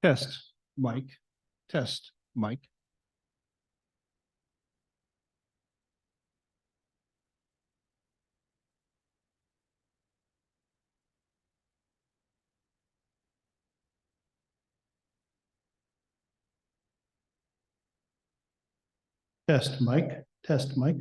Test, Mike. Test, Mike. Test, Mike. Test, Mike.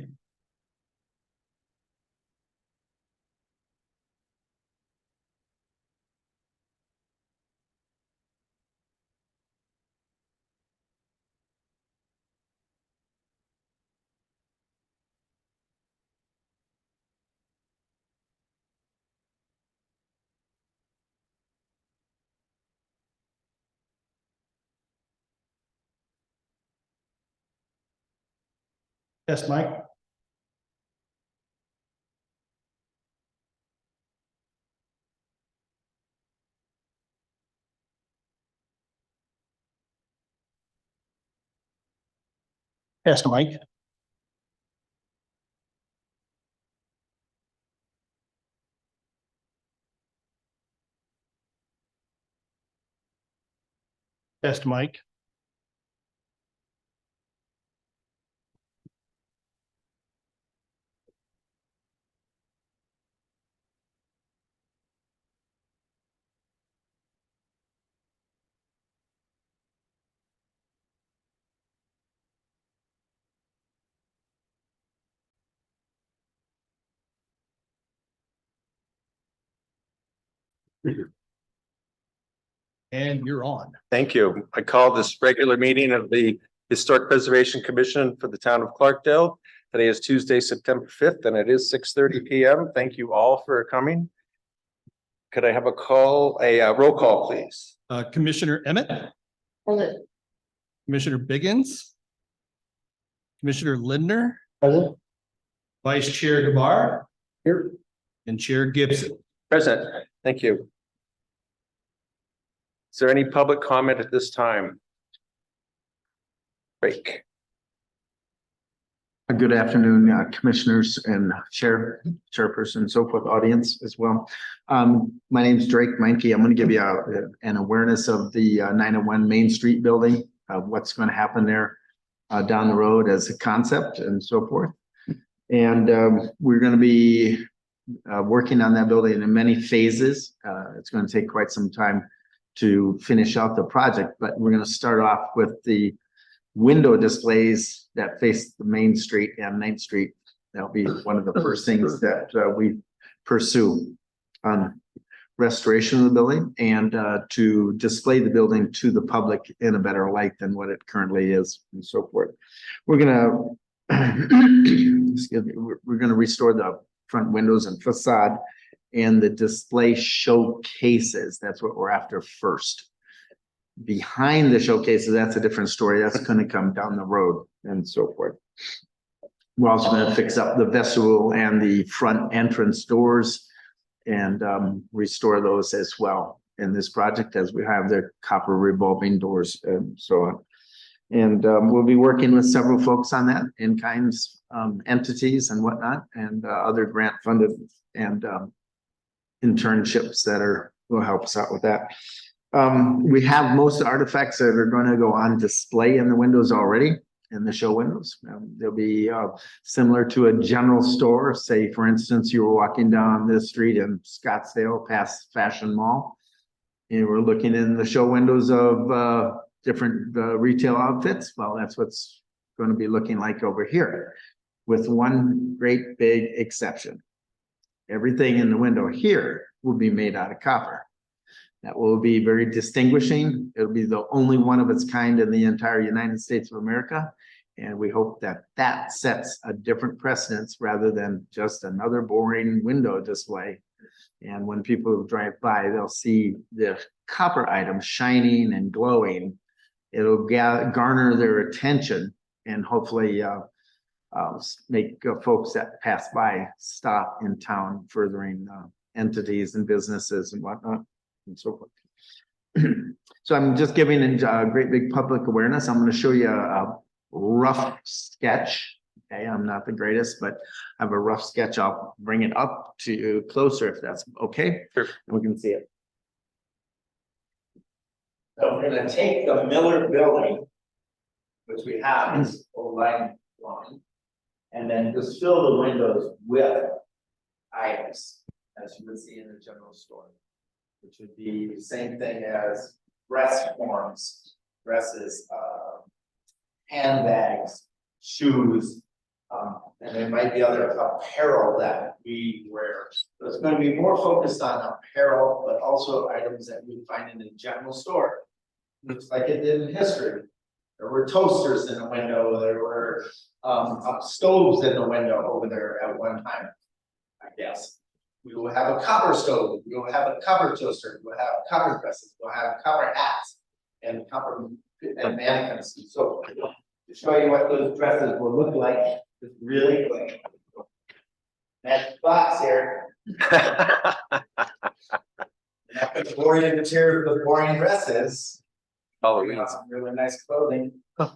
Test, Mike. Test, Mike. Test, Mike. And you're on. Thank you. I call this regular meeting of the Historic Preservation Commission for the town of Clarkdale. Today is Tuesday, September 5th, and it is 6:30 p.m. Thank you all for coming. Could I have a roll call, please? Commissioner Emmett. Present. Commissioner Biggins. Commissioner Lindner. Present. Vice Chair Gabar. Here. And Chair Gibson. Present. Thank you. Is there any public comment at this time? Break. Good afternoon, commissioners and chairperson, and so forth, audience as well. My name is Drake Meinke. I'm going to give you an awareness of the 901 Main Street building, of what's going to happen there down the road as a concept and so forth. And we're going to be working on that building in many phases. It's going to take quite some time to finish out the project, but we're going to start off with the window displays that face the Main Street and 9th Street. That'll be one of the first things that we pursue on restoration of the building and to display the building to the public in a better light than what it currently is and so forth. We're gonna excuse me, we're gonna restore the front windows and facade and the display showcases. That's what we're after first. Behind the showcases, that's a different story. That's going to come down the road and so forth. We're also going to fix up the vestibule and the front entrance doors and restore those as well in this project as we have the copper revolving doors and so on. And we'll be working with several folks on that, in kinds entities and whatnot, and other grant funded and internships that will help us out with that. We have most artifacts that are going to go on display in the windows already, in the show windows. They'll be similar to a general store. Say, for instance, you were walking down this street in Scottsdale past Fashion Mall, and we're looking in the show windows of different retail outfits. Well, that's what's going to be looking like over here, with one great big exception. Everything in the window here will be made out of copper. That will be very distinguishing. It'll be the only one of its kind in the entire United States of America. And we hope that that sets a different precedence rather than just another boring window display. And when people drive by, they'll see the copper items shining and glowing. It'll garner their attention and hopefully make folks that pass by stop in town, furthering entities and businesses and whatnot and so forth. So I'm just giving a great big public awareness. I'm going to show you a rough sketch. Okay, I'm not the greatest, but I have a rough sketch. I'll bring it up to you closer if that's okay. Sure. And we can see it. So we're gonna take the Miller building, which we have, this old line one, and then just fill the windows with items, as you would see in the general store. Which would be the same thing as dress forms, dresses, handbags, shoes. And there might be other apparel that we wear. So it's gonna be more focused on apparel, but also items that we find in the general store. Looks like it did in history. There were toasters in the window, there were stoves in the window over there at one time, I guess. We will have a copper stove, we will have a copper toaster, we'll have copper dresses, we'll have copper hats and copper and mannequins. So to show you what those dresses will look like, it's really quick. That box here, not gonna bore you to tears with boring dresses. Oh, We got some really nice clothing. And,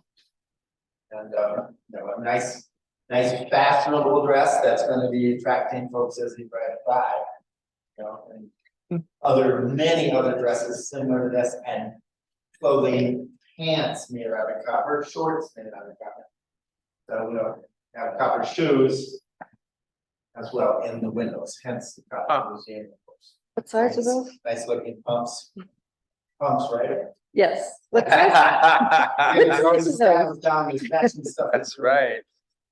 you know, a nice fashionable dress that's gonna be attracting folks as they drive by. You know, and many other dresses similar to this, and clothing, pants made out of copper, shorts made out of copper. So we'll have copper shoes as well in the windows, hence the copper museum, of course. What size are those? Nice looking pumps. Pumps, right? Yes. What size? Yeah, throwing the size are stabs down, these fashion stuff. That's right.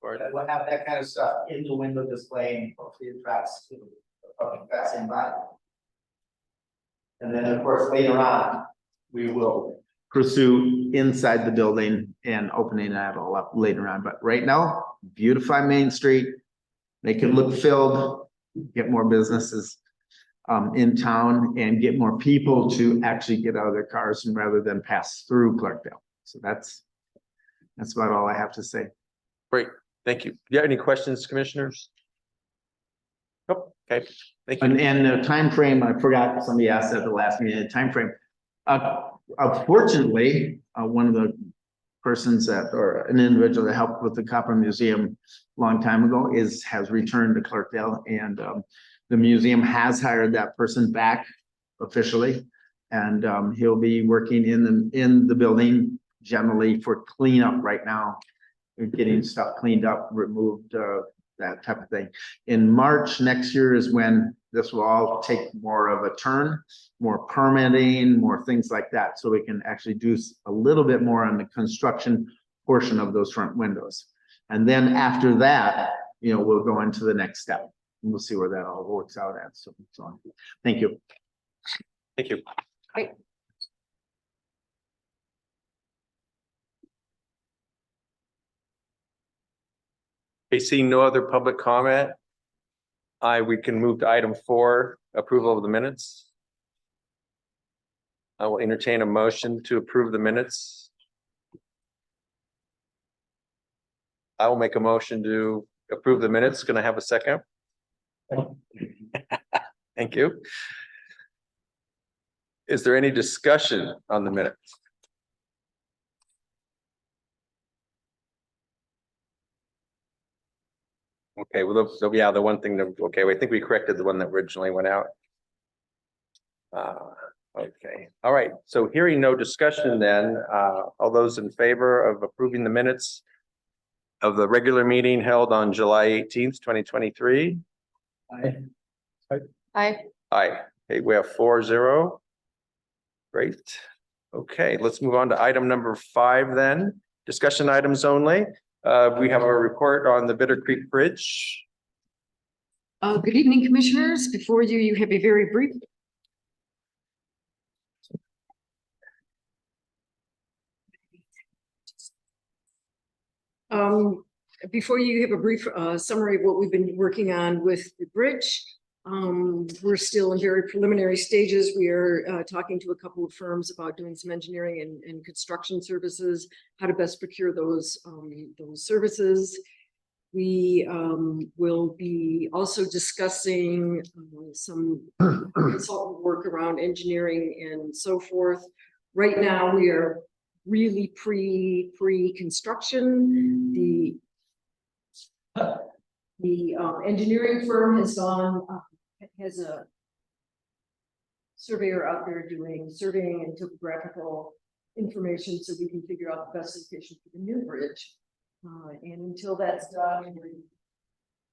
We'll have that kind of stuff in the window display and hopefully attracts to the public passing by. And then, of course, later on, we will. Pursue inside the building and opening that all up later on, but right now, beautify Main Street. Make it look filled, get more businesses in town and get more people to actually get out of their cars and rather than pass through Clarkdale. So that's about all I have to say. Great, thank you. Do you have any questions, commissioners? Nope, okay, thank you. And the timeframe, I forgot, somebody asked at the last meeting, the timeframe. Fortunately, one of the persons or an individual that helped with the Copper Museum a long time ago has returned to Clarkdale, and the museum has hired that person back officially. And he'll be working in the building generally for cleanup right now. We're getting stuff cleaned up, removed, that type of thing. In March next year is when this will all take more of a turn, more permitting, more things like that. So we can actually do a little bit more on the construction portion of those front windows. And then after that, we'll go into the next step. And we'll see where that all works out at. So on. Thank you. Thank you. Right. Okay, seeing no other public comment. We can move to item 4, approval of the minutes. I will entertain a motion to approve the minutes. I will make a motion to approve the minutes. Can I have a second? Thank you. Is there any discussion on the minutes? Okay, well, the one thing that, okay, I think we corrected the one that originally went out. Okay, all right, so hearing no discussion then, all those in favor of approving the minutes of the regular meeting held on July 18th, 2023? Aye. Aye. Okay, we have 4-0. Great. Okay, let's move on to item number 5 then. Discussion items only. We have a report on the Bitter Creek Bridge. Good evening, commissioners. Before you have a very brief. Before you have a brief summary of what we've been working on with the bridge. We're still in very preliminary stages. We are talking to a couple of firms about doing some engineering and construction services, how to best procure those services. We will be also discussing some consultant work around engineering and so forth. Right now, we are really pre-construction. The engineering firm has surveyor out there doing surveying and topographical information so we can figure out the best location for the new bridge. And until that's done,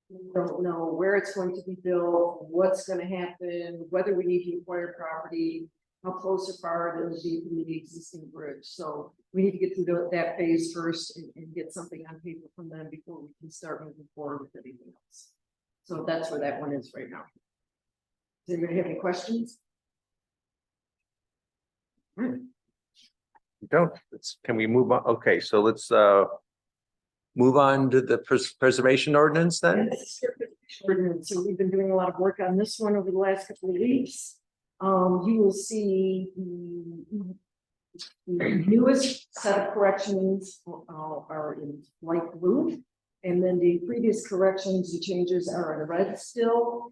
we don't know where it's going to be built, what's gonna happen, whether we need to acquire property, how close or far it will be from the existing bridge. So we need to get through that phase first and get something on paper from them before we can start moving forward with anything else. So that's where that one is right now. Does anybody have any questions? Don't, can we move on? Okay, so let's move on to the preservation ordinance then. Ordinance. So we've been doing a lot of work on this one over the last couple of weeks. You will see the newest set of corrections are in light blue. And then the previous corrections, the changes are in red still.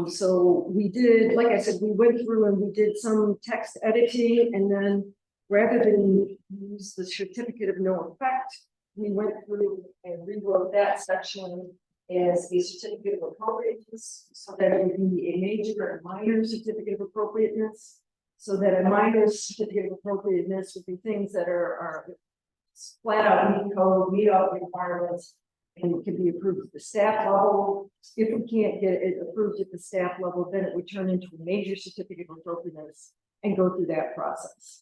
So we did, like I said, we went through and we did some text editing, and then rather than use the certificate of no effect, we went through and rewrote that section as a certificate of appropriateness, so that it would be a major and minor certificate of appropriateness. So that a minor certificate of appropriateness would be things that are flat out meet code, meet all the requirements, and can be approved at the staff level. If we can't get it approved at the staff level, then it would turn into a major certificate of appropriateness and go through that process.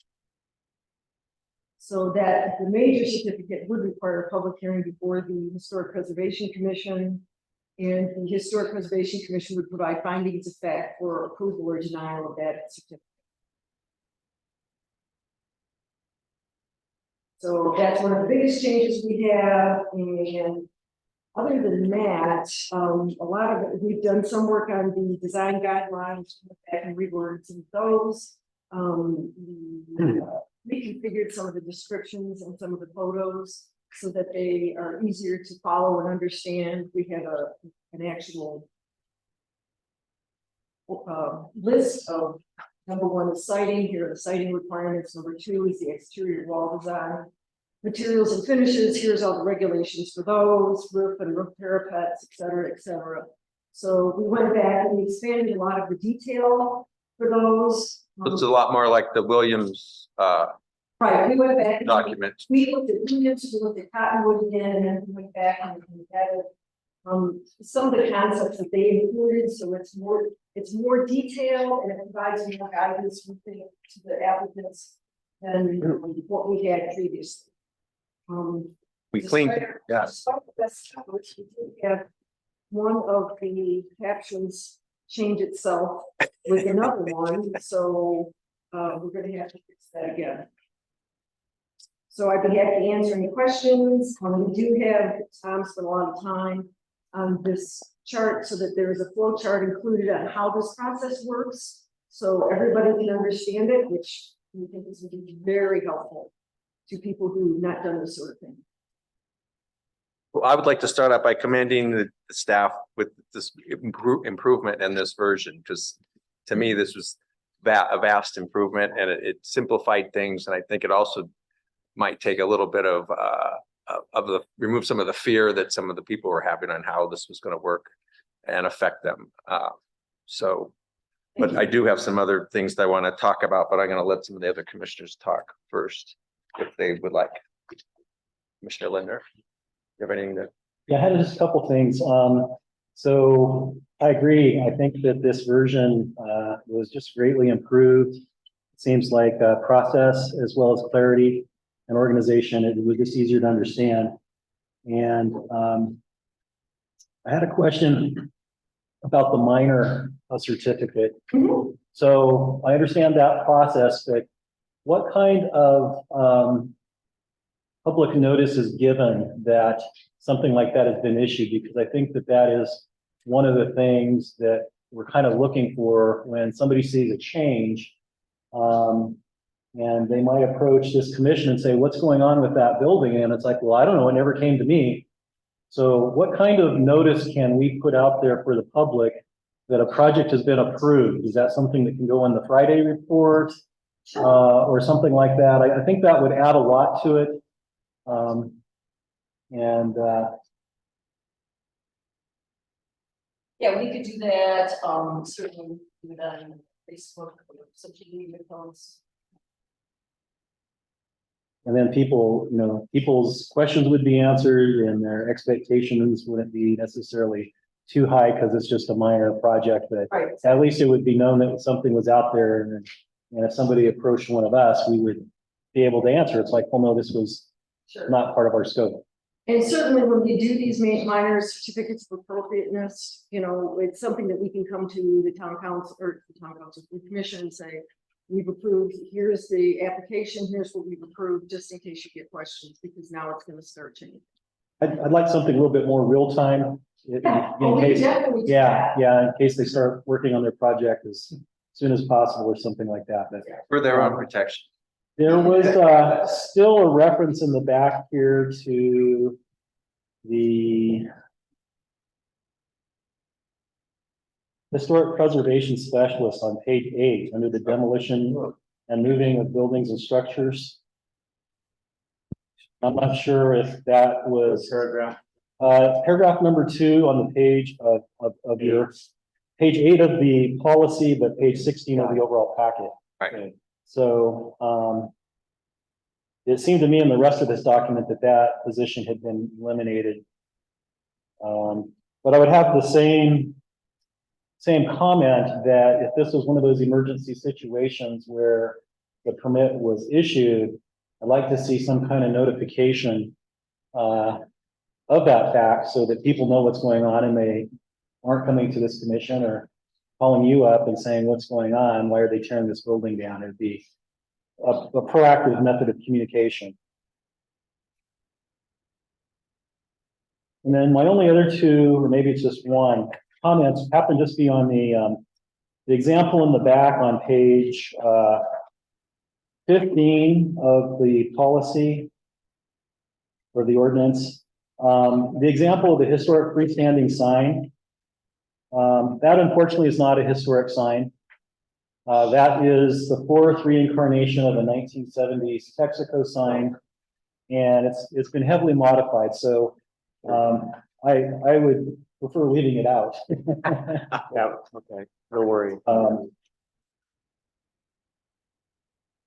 So that the major certificate would require a public hearing before the Historic Preservation Commission. And the Historic Preservation Commission would provide findings of fact for approval or denial of that certificate. So that's one of the biggest changes we have. And other than that, a lot of it, we've done some work on the design guidelines and rewords and those. We reconfigured some of the descriptions and some of the photos so that they are easier to follow and understand. We have an actual list of, number one is siding. Here are the siding requirements. Number two is the exterior wall design. Materials and finishes, here's all the regulations for those, roof and roof parapets, et cetera, et cetera. So we went back and we expanded a lot of the detail for those. Looks a lot more like the Williams Right, we went back. And document. we looked at Williams, we looked at Cottonwood again, and then we went back and we added some of the concepts that they included, so it's more detailed and it provides more guidance, we think, to the applicants than what we had previously. We cleaned, yeah. Despite the best coverage, we did have one of the captions change itself with another one, so we're gonna have to fix that again. So I'd be happy to answer any questions. We do have Tom spent a lot of time on this chart so that there is a flow chart included on how this process works. So everybody can understand it, which we think is going to be very helpful to people who have not done this sort of thing. Well, I would like to start out by commending the staff with this improvement in this version, because to me, this was a vast improvement and it simplified things. And I think it also might take a little bit of remove some of the fear that some of the people were having on how this was going to work and affect them. But I do have some other things that I want to talk about, but I'm going to let some of the other commissioners talk first, if they would like. Commissioner Lindner, you have anything to? Yeah, I had just a couple things. So I agree. I think that this version was just greatly improved. It seems like process as well as clarity and organization. It was just easier to understand. And I had a question about the minor certificate. So I understand that process, but what kind of public notice is given that something like that has been issued? Because I think that that is one of the things that we're kind of looking for when somebody sees a change. And they might approach this commission and say, what's going on with that building? And it's like, well, I don't know, it never came to me. So what kind of notice can we put out there for the public that a project has been approved? Is that something that can go in the Friday report or something like that? I think that would add a lot to it. Yeah, we could do that. Certainly do that in Facebook, social media accounts. And then people, you know, people's questions would be answered and their expectations wouldn't be necessarily too high because it's just a minor project, but Right. at least it would be known that something was out there and if somebody approached one of us, we would be able to answer. It's like, well, no, this was Sure. not part of our scope. And certainly when we do these minor certificates of appropriateness, you know, it's something that we can come to the town council or the town council, the commission and say, we've approved, here's the application, here's what we've approved, just in case you get questions, because now it's gonna start changing. I'd like something a little bit more real time. In Oh, we case, definitely do yeah, that. yeah, in case they start working on their project as soon as possible or something like that. But For their own protection. there was still a reference in the back here to the historic preservation specialist on page 8 under the demolition and moving of buildings and structures. I'm not sure if that was paragraph number 2 on the page of your page 8 of the policy, but page 16 of the overall packet. Right. So, it seemed to me in the rest of this document that position had been eliminated. But I would have the same comment that if this was one of those emergency situations where the permit was issued, I'd like to see some kind of notification of that fact so that people know what's going on and they aren't coming to this commission or calling you up and saying, what's going on? Why are they tearing this building down? It'd be a proactive method of communication. And then my only other two, or maybe it's just one, comments happen to just be on the example in the back on page 15 of the policy or the ordinance. The example of the historic freestanding sign. That unfortunately is not a historic sign. That is the fourth reincarnation of a 1970s Texaco sign, and it's been heavily modified. So I would prefer leaving it out. Yeah, okay, no worry.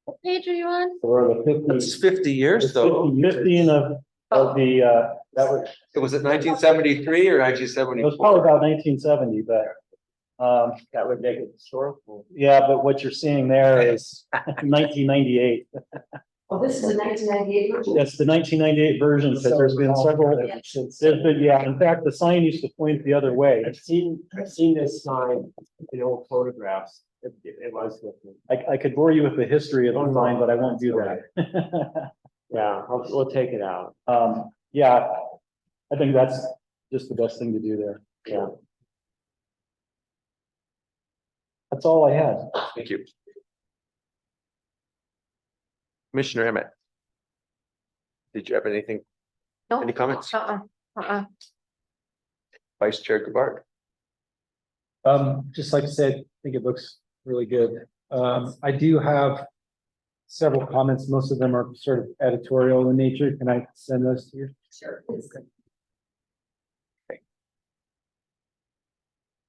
What page are you on? Or the 50, That's 50 years though. 15 of the that was Was it 1973 or it was probably 1974? about 1970, but That would make it historical. yeah, but what you're seeing there is 1998. Oh, this is a 1998 version? That's the 1998 version, because there's been several, there's been, yeah, in fact, the sign used to point the other way. I've seen this sign in old photographs. It was with me. I could bore you with the history of the sign, but I won't do that. Yeah, we'll take it out. Yeah, I think that's just the best thing to do there. Yeah. That's all I had. Thank you. Commissioner Emmett. Did you have anything, No. any comments? Uh-uh. Vice Chair Gabard. Just like I said, I think it looks really good. I do have several comments. Most of them are sort of editorial in nature. Can I send those to you? Sure.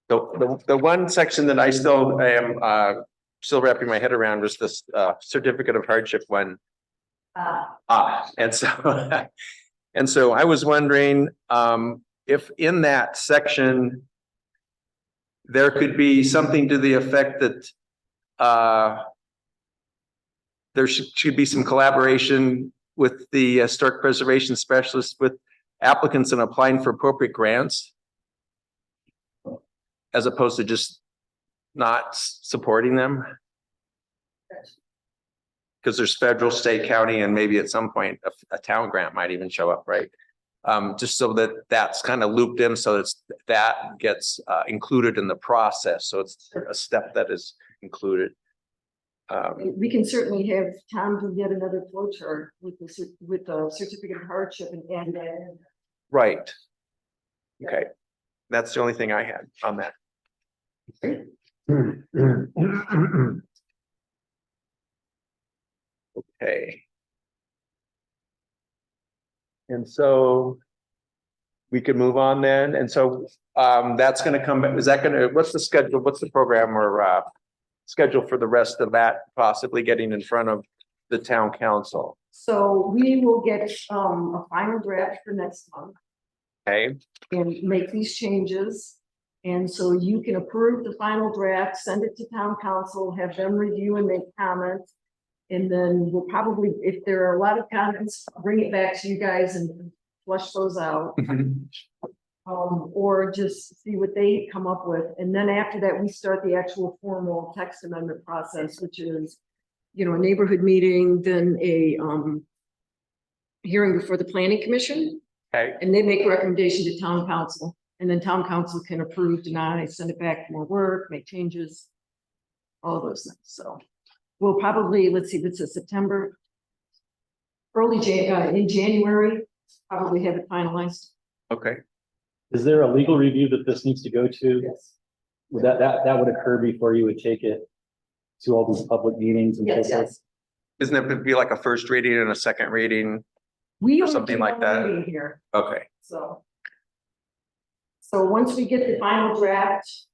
The one section that I still am still wrapping my head around was this certificate of hardship one. And so and so I was wondering if in that section there could be something to the effect that there should be some collaboration with the historic preservation specialist with applicants in applying for appropriate grants, as opposed to just not supporting them. Because there's federal, state, county, and maybe at some point a town grant might even show up, right? Just so that that's kind of looped in, so that gets included in the process. So it's a step that is included. We can certainly have Tom do yet another flow chart with the certificate of hardship and add that in. Right. Okay. That's the only thing I had on that. Okay. And so we could move on then. And so that's gonna come, is that gonna, what's the schedule, what's the program or schedule for the rest of that, possibly getting in front of the town council? So we will get a final draft for next month Okay, and make these changes. And so you can approve the final draft, send it to town council, have them review and make comments. And then we'll probably, if there are a lot of comments, bring it back to you guys and flush those out. Or just see what they come up with. And then after that, we start the actual formal text amendment process, which is, you know, a neighborhood meeting, then a hearing before the planning commission, okay, and they make a recommendation to town council. And then town council can approve, deny, send it back for more work, make changes, all those things. So we'll probably, let's see, this is September, in January, probably have it finalized. okay. Is there a legal review that this needs to go to? Yes. Would that would occur before you would take it to all these public meetings and so Yes, forth? yes. Isn't it be like a first reading and a second reading? We Or only something do like one that. reading here, Okay, so. So once we get the final draft,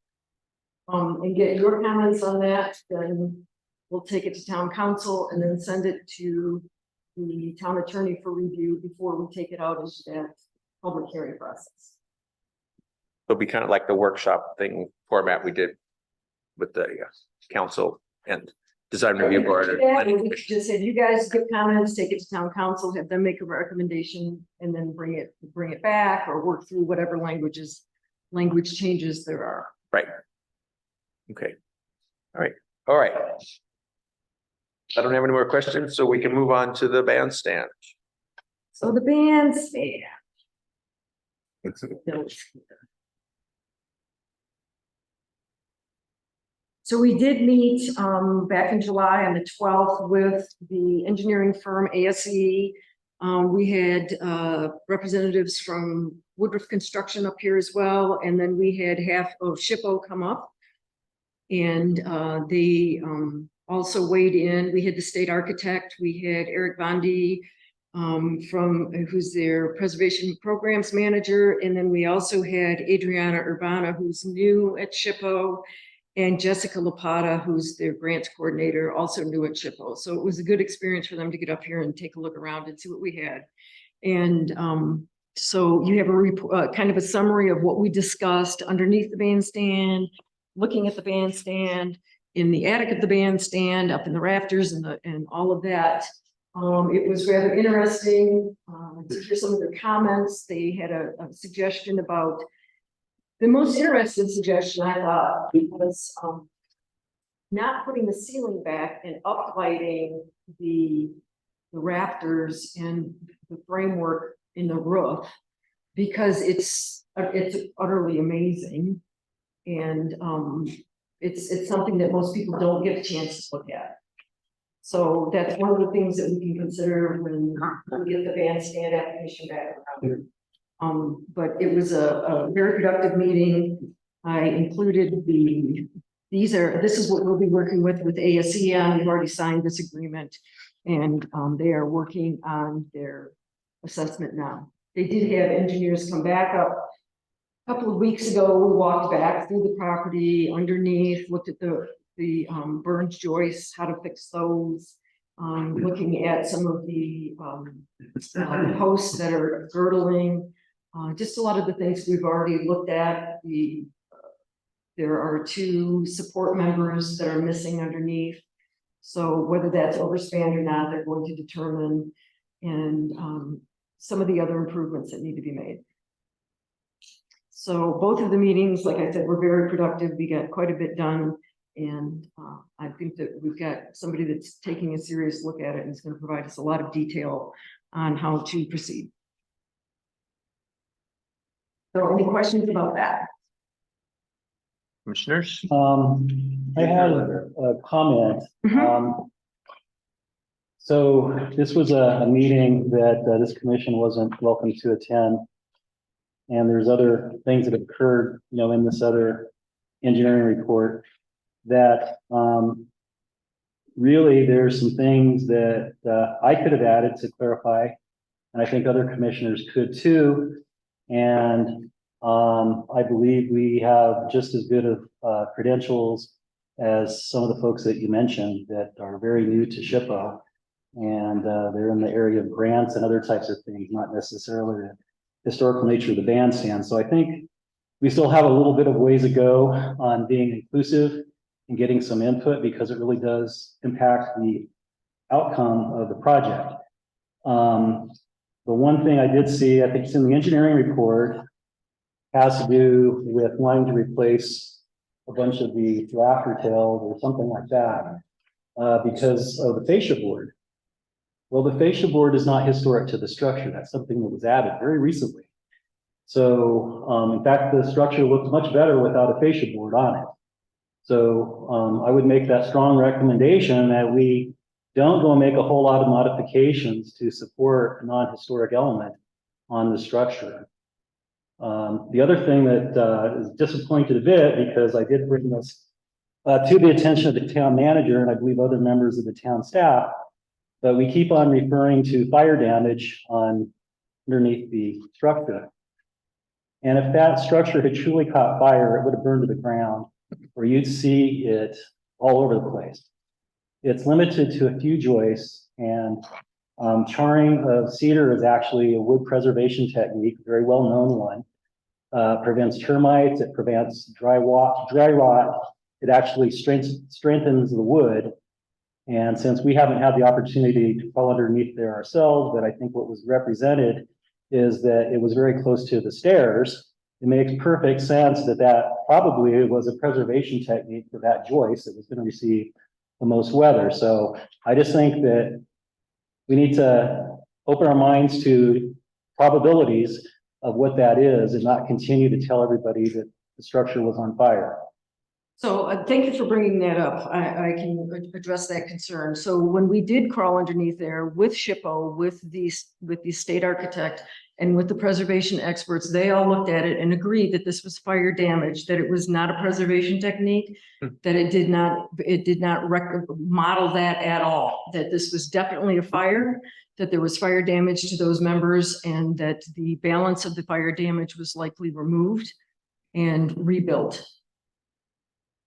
and get your comments on that, then we'll take it to town council and then send it to the town attorney for review before we take it out into that public hearing process. it'll be kind of like the workshop thing format we did with the council and design review board. and Yeah, planning we commission. just said, you guys give comments, take it to town council, have them make a recommendation, and then bring it back or work through whatever language changes there are. Right. Okay. All right. I don't have any more questions, so we can move on to the bandstand. So the bandstand. So we did meet back in July on the 12th with the engineering firm ASE. We had representatives from Woodruff Construction up here as well, and then we had half of SHPO come up. And they also weighed in. We had the state architect, we had Eric Bondi who's their preservation programs manager, and then we also had Adriana Urbana, who's new at SHPO, and Jessica Lapata, who's their grants coordinator, also new at SHPO. So it was a good experience for them to get up here and take a look around and see what we had. And so you have a kind of a summary of what we discussed underneath the bandstand, looking at the bandstand, in the attic of the bandstand, up in the rafters and all of that. It was rather interesting to hear some of their comments. They had a suggestion about, the most interesting suggestion I thought was not putting the ceiling back and uplighting the rafters and the framework in the roof, because it's utterly amazing. And it's something that most people don't get a chance to look at. So that's one of the things that we can consider when we get the bandstand application back around. But it was a very productive meeting. I included this is what we'll be working with ASE on. We've already signed this agreement, and they are working on their assessment now. They did have engineers come back up. A couple of weeks ago, we walked back through the property underneath, looked at the Burns joists, how to fix those, looking at some of the posts that are girdling, just a lot of the things we've already looked at. There are 2 support members that are missing underneath. So whether that's overspanned or not, they're going to determine, and some of the other improvements that need to be made. So both of the meetings, like I said, were very productive. We got quite a bit done. And I think that we've got somebody that's taking a serious look at it and is going to provide us a lot of detail on how to proceed. So any questions about that? Commissioners? I had a comment. So this was a meeting that this commission wasn't welcome to attend. And there's other things that have occurred, in this other engineering report that really there's some things that I could have added to clarify, and I think other commissioners could too. And I believe we have just as good of credentials as some of the folks that you mentioned that are very new to SHPO. And they're in the area of grants and other types of things, not necessarily the historical nature of the bandstand. So I think we still have a little bit of ways to go on being inclusive and getting some input, because it really does impact the outcome of the project. The one thing I did see, I think it's in the engineering report, has to do with wanting to replace a bunch of the rafter tails or something like that, because of the fascia board. Well, the fascia board is not historic to the structure. That's something that was added very recently. So, in fact, the structure looks much better without a fascia board on it. So, I would make that strong recommendation that we don't go and make a whole lot of modifications to support a non-historic element on the structure. The other thing that is disappointed a bit, because I did bring this to the attention of the town manager, and I believe other members of the town staff, but we keep on referring to fire damage on underneath the structure. And if that structure had truly caught fire, it would have burned to the ground, or you'd see it all over the place. It's limited to a few joists, and charring of cedar is actually a wood preservation technique, a very well-known one. Prevents termites, it prevents dry rot. It actually strengthens the wood. And since we haven't had the opportunity to crawl underneath there ourselves, but I think what was represented is that it was very close to the stairs. It makes perfect sense that that probably was a preservation technique for that joist that was going to receive the most weather. So I just think that we need to open our minds to probabilities of what that is and not continue to tell everybody that the structure was on fire. So thank you for bringing that up. I can address that concern. So when we did crawl underneath there with SHPO, with the state architect and with the preservation experts, they all looked at it and agreed that this was fire damage, that it was not a preservation technique, that it did not model that at all, that this was definitely a fire, that there was fire damage to those members, and that the balance of the fire damage was likely removed and rebuilt.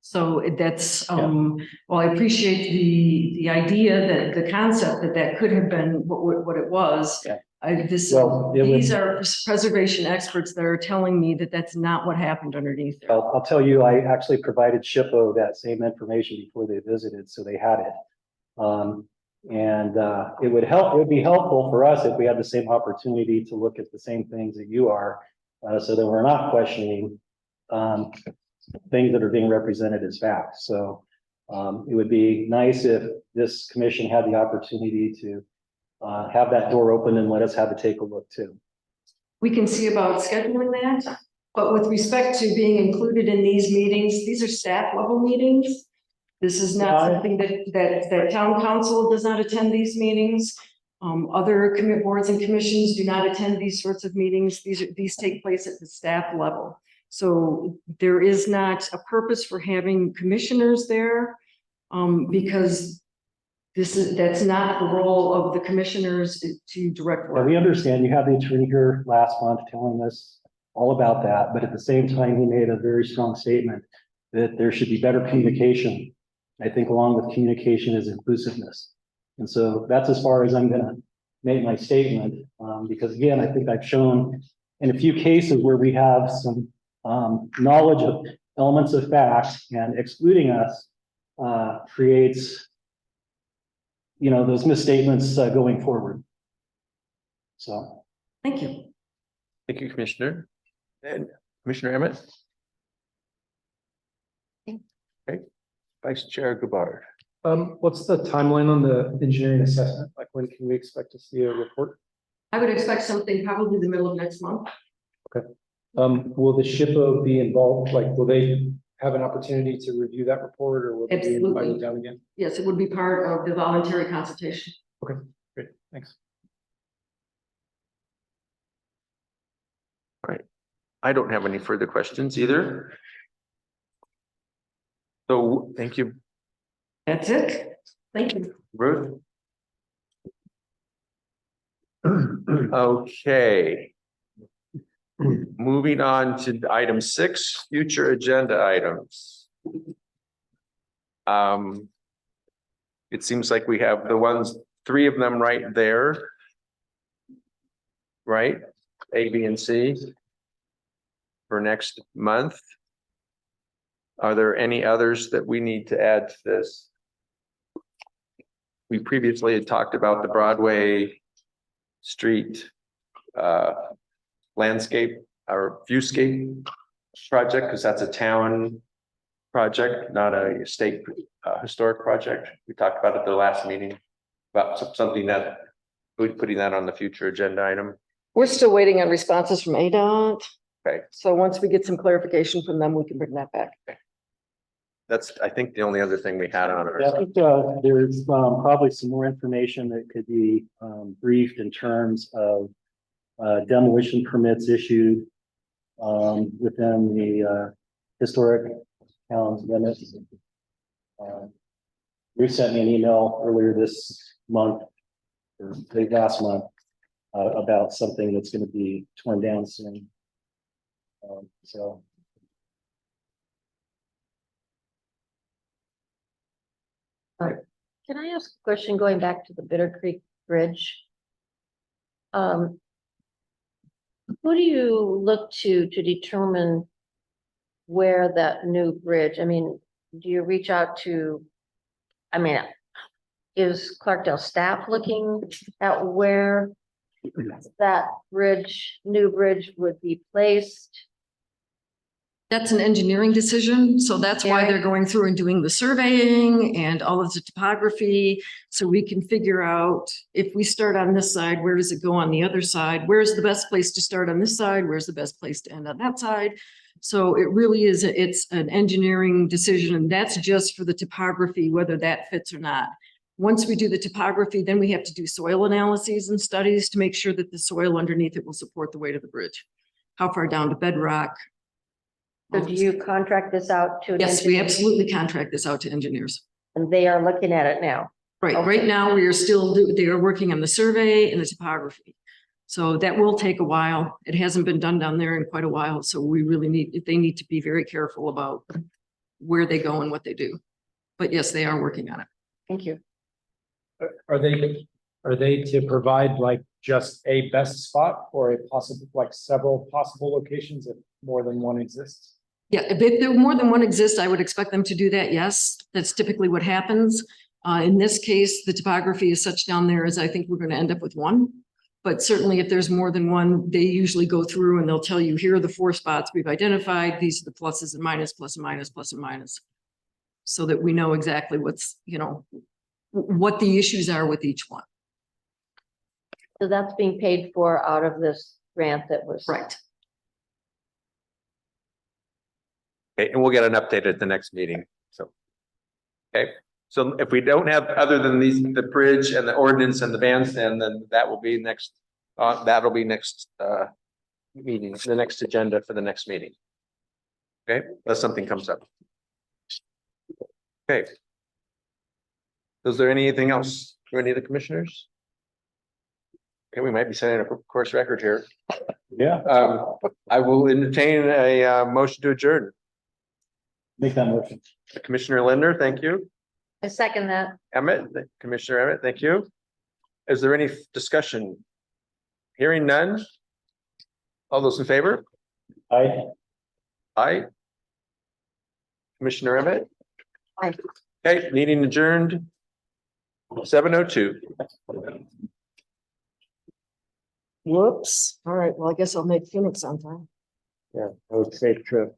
So that's, well, I appreciate the idea that the concept that could have been what it was. Yeah. Well, these are preservation experts that are telling me that that's not what happened underneath there. I'll tell you, I actually provided SHPO that same information before they visited, so they had it. It would be helpful for us if we had the same opportunity to look at the same things that you are, so that we're not questioning things that are being represented as facts. So it would be nice if this commission had the opportunity to have that door open and let us have to take a look too. We can see about scheduling that, but with respect to being included in these meetings, these are staff level meetings. This is not something that town council does not attend these meetings. Other boards and commissions do not attend these sorts of meetings. These take place at the staff level. So there is not a purpose for having commissioners there, because that's not the role of the commissioners to direct Well, work. we understand you had the attorney here last month telling us all about that, but at the same time, he made a very strong statement that there should be better communication. I think along with communication is inclusiveness. And so that's as far as I'm going to make my statement, because again, I think I've shown in a few cases where we have some knowledge of elements of facts, and excluding us creates, those misstatements going forward. So. Thank you. Thank you, Commissioner. And Commissioner Emmett? Okay, Vice Chair Gabbard. What's the timeline on the engineering assessment? Like, when can we expect to see a report? I would expect something probably the middle of next month. Will the SHPO be involved? Like, will they have an opportunity to review that report, or will they be Absolutely. invited down again? Yes, it would be part of the voluntary consultation. Okay, great, thanks. All right. I don't have any further questions either. So thank you, That's it. Thank you. Ruth. Okay. Moving on to item 6, future agenda items. It seems like we have the ones, three of them right there. Right? A, B, and C. For next month. Are there any others that we need to add to this? We previously had talked about the Broadway Street landscape or viewscape project, because that's a town project, not a state historic project. We talked about it at the last meeting, about something that we're putting that on the future agenda item. We're still waiting on responses from ADOT. Okay. So once we get some clarification from them, we can bring that back. That's, I think, the only other thing we had on Yeah, I our. think there's probably some more information that could be briefed in terms of demolition permits issued within the historic town limits. Ruth sent me an email earlier this month, or late last month, about something that's going to be torn down soon. So. Can I ask a question going back to the Bitter Creek Bridge? Who do you look to determine where that new bridge, I mean, do you reach out to, I mean, is Clarkdale staff looking at where that bridge, new bridge would be placed? That's an engineering decision, so that's why Yeah. they're going through and doing the surveying and all of the topography. So we can figure out if we start on this side, where does it go on the other side? Where's the best place to start on this side? Where's the best place to end on that side? So it really is, it's an engineering decision, and that's just for the topography, whether that fits or not. Once we do the topography, then we have to do soil analyses and studies to make sure that the soil underneath it will support the weight of the bridge. How far down to bedrock? So do you contract this out to? an Yes, we engineer? absolutely contract this out to engineers. And they are looking at it now. Right, Okay. right now, we are still, they are working on the survey and the topography. So that will take a while. It hasn't been done down there in quite a while, so we really need, they need to be very careful about where they go and what they do. But yes, they are working on it. Thank you. Are they to provide like just a best spot or a possible, like several possible locations if more than one exists? Yeah, if there more than one exists, I would expect them to do that, yes. That's typically what happens. In this case, the topography is such down there as I think we're gonna end up with one. But certainly if there's more than one, they usually go through and they'll tell you, here are the 4 spots we've identified. These are the pluses and minus, plus and minus, plus and minus. So that we know exactly what's, you know, what the issues are with each one. So that's being paid for out of this grant that was. Right. Okay, and we'll get an update at the next meeting, so. Okay, so if we don't have, other than these, the bridge and the ordinance and the bandstand, then that will be next, that'll be next, meeting, the next agenda for the next meeting. Okay, unless something comes up. Okay. Is there anything else for any of the commissioners? Okay, we might be setting a course record here. Yeah, I will entertain a motion to adjourn. make that motion. Commissioner Linder, thank you. I second that. Emmett, Commissioner Emmett, thank you. Is there any discussion? Hearing none? All those in favor? Aye. Aye. Commissioner Emmett? Aye. Okay, meeting adjourned. 7:02. Whoops. All right, well, I guess I'll make Phoenix on time. Yeah, I would say true.